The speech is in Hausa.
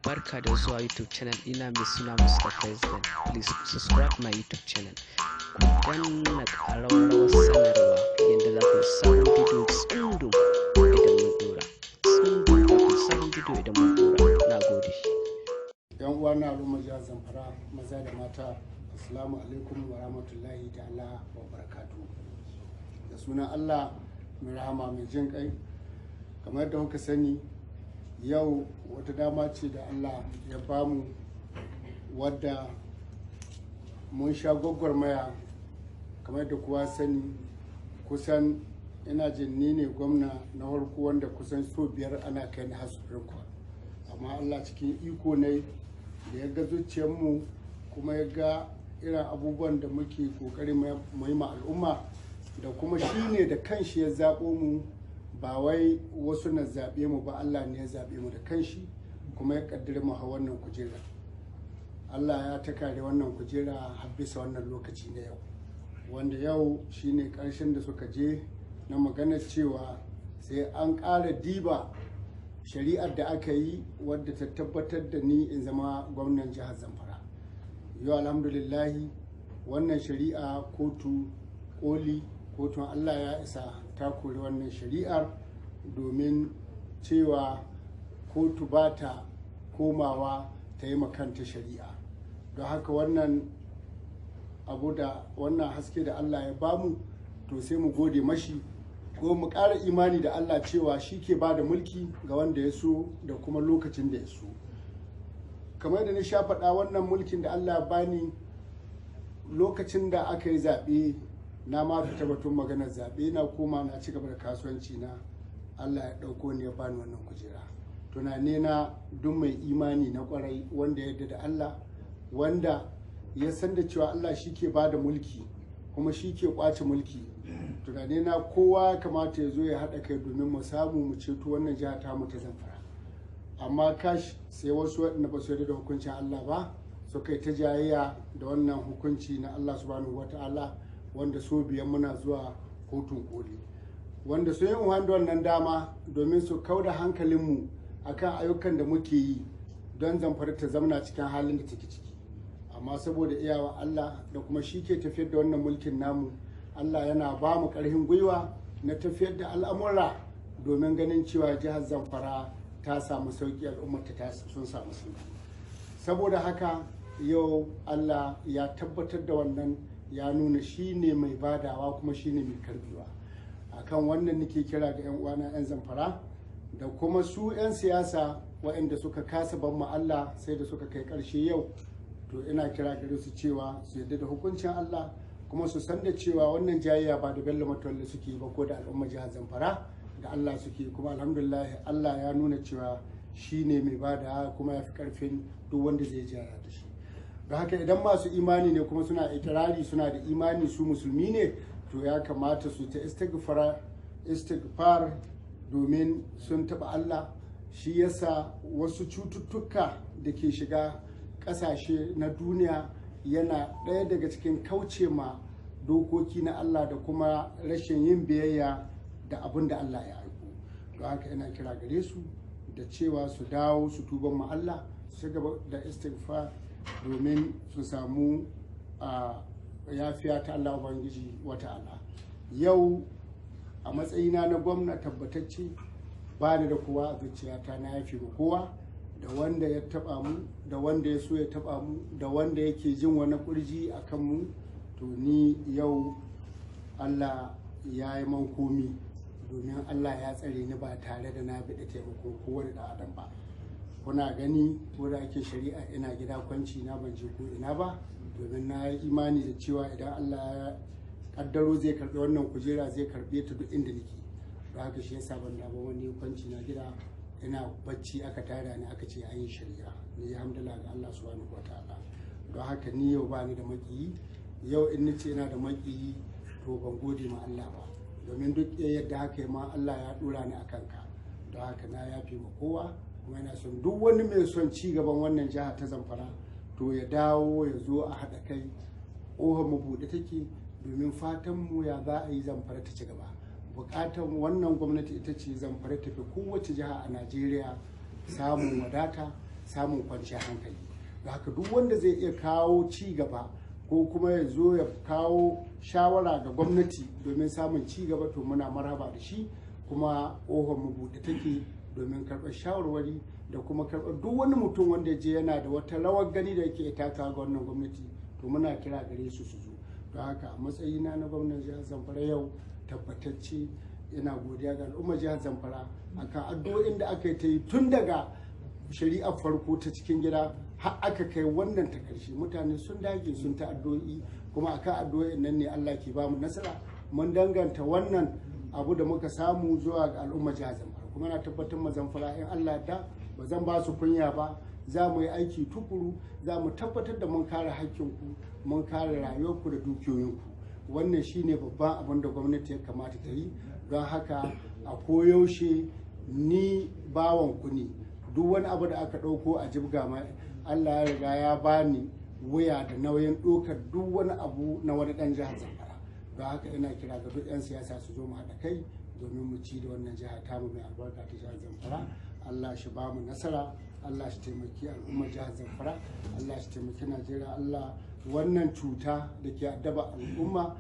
barka da zuwa YouTube channel ina mai suna Mr. President. Please subscribe my YouTube channel. Ku danna ƙararrawar sanarwa yadda za ku samu bidiyo tsundum idan mun dora. Tsundum za ku samu bidiyo idan mun dora. Na gode. Yan uwa na al'umma jihar Zamfara maza da mata, assalamu alaikum wa rahmatullahi ta'ala wa barakatuhu. Da sunan Allah mai rahama mai jin kai, kamar yadda kuka sani yau wata dama ce da Allah ya bamu wadda mun sha gwagwarmaya. Kamar yadda kuwa sani kusan ina jin ni ne gwamna na farko wanda kusan so biyar ana kai ni har Supreme Court, amma Allah cikin iko ne da ya ga zuciyarmu kuma ya ga irin abubuwan da muke kokari mu yi ma al'umma, da kuma shi ne da kanshi ya zaɓo mu, ba wai wasu na zaɓe mu ba, Allah ne ya zaɓe mu da kanshi kuma ya ƙaddare mu a wannan kujera. Allah ya ta kare wannan kujera har bisa wannan lokaci na yau, wanda yau shine ƙarshen da suka je na maganar cewa sai an ƙara diba shari'ar da aka yi wadda ta tabbatar da ni in zama gwamnan jihar Zamfara. Yau alhamdulillahi wannan shari'a kotun Allah ya isa ta kori wannan shari'ar, domin cewa kotu ba ta komawa ta yi makanta shari'a. Don haka wannan abu da wannan haske da Allah ya bamu, to sai mu gode mashi ko mu ƙara imani da Allah cewa shi ke ba da mulki ga wanda ya so da kuma lokacin da ya so. Kamar da na sha faɗa, wannan mulkin da Allah ya bani lokacin da aka yi zaɓe, na ma fita batun maganar zaɓe, na koma na ci gaba da kasuwanci na. Allah ya ɗauko ni ya bani wannan kujera. Tunane na duk mai imani na ƙwarai wanda ya yarda da Allah, wanda ya san da cewa Allah shi ke ba da mulki kuma shi ke ƙwace mulki. Tunane na kowa kamata ya zo ya haɗa kai domin mu samu mu ceto wannan jiha ta mu ta Zamfara. Amma kash sai wasu waɗanda ba su yarda da hukuncin Allah ba suka yi ta jayayya da wannan hukunci na Allah subhanahu wata'ala, wanda so biyan muna zuwa kotun koli, wanda sun yi uwan da wannan dama domin su kauda hankalinmu akan ayyukan da muke yi don Zamfara ta zamana cikin halin da take ciki. Amma saboda iyawa Allah da kuma shi ke tafiyar da wannan mulkin namu, Allah yana ba mu ƙarfin gwiwa na tafiyar da al'amura domin ganin cewa jihar Zamfara ta samu sauƙi, al'ummarta sun samu sauƙi. Saboda haka yau Allah ya tabbatar da wannan, ya nuna shi ne mai badawa kuma shi ne mai karbewa. Akan wannan nake kira ga 'yan uwana 'yan Zamfara da kuma su 'yan siyasa waɗanda suka kasa ban mu Allah sai da suka kai ƙarshe yau, to ina kira gare su cewa su yarda da hukuncin Allah kuma su san da cewa wannan jayayya ba da Bello Matolle suke ba ko da al'umma jihar Zamfara, da Allah suke. Kuma alhamdulillah Allah ya nuna cewa shi ne mai bada kuma ya fi ƙarfin duk wanda zai jaya da shi. Da haka idan masu imani ne kuma suna ikirari suna da imani su musulmi ne, to ya kamata su ta istighfar domin sun taɓa Allah. Shi yasa wasu cututtuka da ke shiga ƙasashe na duniya yana ɗaya daga cikin kauce ma dokoki na Allah da kuma rashin yin biyayya da abin da Allah ya aiko. Don haka ina kira gare su da cewa su dawo su tuban ma Allah, su gaba da istighfar domin su samu yafiya ta Allah Ubangiji wata'ala. Yau a matsayina na gwamna tabbatacce ba ni da kowa a zuciyata, na yafe ma kowa, da wanda ya taba mu, da wanda ya so ya taba mu, da wanda yake jin wani kurji a kan mu. To ni yau Allah ya yi man komi, domin Allah ya tsare ni ba tare da na biɗa taimakon kowane ɗan adam ba. Kuna gani ko da ake shari'a ina gida kwanci na, ban je ko ina ba, domin na yi imani da cewa idan Allah ya kaddaro zai karɓi wannan kujera zai karɓe ta duk inda nake. Don haka shi yasa ban da ba wani kwanci na gida ina bacci aka tada ni aka ce an yi shari'a. Ni alhamdulillah ga Allah subhanahu wataala. Don haka ni yau bani da makiyi. Yau in nace ina da makiyi to ban gode ma Allah ba, domin duk yadda haka ma Allah ya dora ni akan ka. Don haka na yafe ma kowa, kuma ina son duk wani mai son ci gaban wannan jiha ta Zamfara to ya dawo ya zo a haɗa kai. Ƙofar mu buɗe take domin fatan mu ya za a yi Zamfara ta ci gaba. Buƙatar wannan gwamnati ita ce Zamfara tafi kowace jiha a Najeriya samun wadata, samun kwanciyar hankali. Da haka duk wanda zai iya kawo ci gaba ko kuma ya zo ya kawo shawara ga gwamnati domin samun ci gaba, to muna marhaba da shi, kuma ƙofar mu buɗe take domin karɓar shawarwari da kuma karɓar duk wani mutum wanda je yana da wata rawar gani da yake taka ga wannan gwamnati, to muna kira gare su zo. Don haka a matsayina na gwamnan jihar Zamfara yau tabbatacce ina godiya ga al'ummar jihar Zamfara akan addu'o'in da aka yi ta yi tun daga shari'ar farko ta cikin gida har aka kai wannan ta ƙarshe. Mutane sun dage sun ta addu'o'i, kuma akan addu'o'in nan ne Allah ke ba mu nasara. Mun danganta wannan abu da muka samu zuwa ga al'ummar jihar Zamfara, kuma na tabbatar ma Zamfara in Allah da ba zan ba su kunya ba, za mu yi aiki tukuru, za mu tabbatar da mun kare hakkinku, mun kare rayuwarku da dukiyoyinku. Wannan shine babban abin da gwamnati ya kamata ta yi. Don haka a koyaushe ni bawanku ne, duk wani abu da aka ɗauko a jibga mai, Allah ya riga ya bani wuya da nauyin ɗaukar duk wani abu na wani ɗan jihar Zamfara. Don haka ina kira ga duk 'yan siyasa su zo mu haɗa kai domin mu ci da wannan jiha tamu mai albarka ta jihar Zamfara. Allah shi ba mu nasara, Allah shi taimaki al'ummar jihar Zamfara, Allah shi taimaki Najeriya, Allah wannan cuta da ke addaba al'umma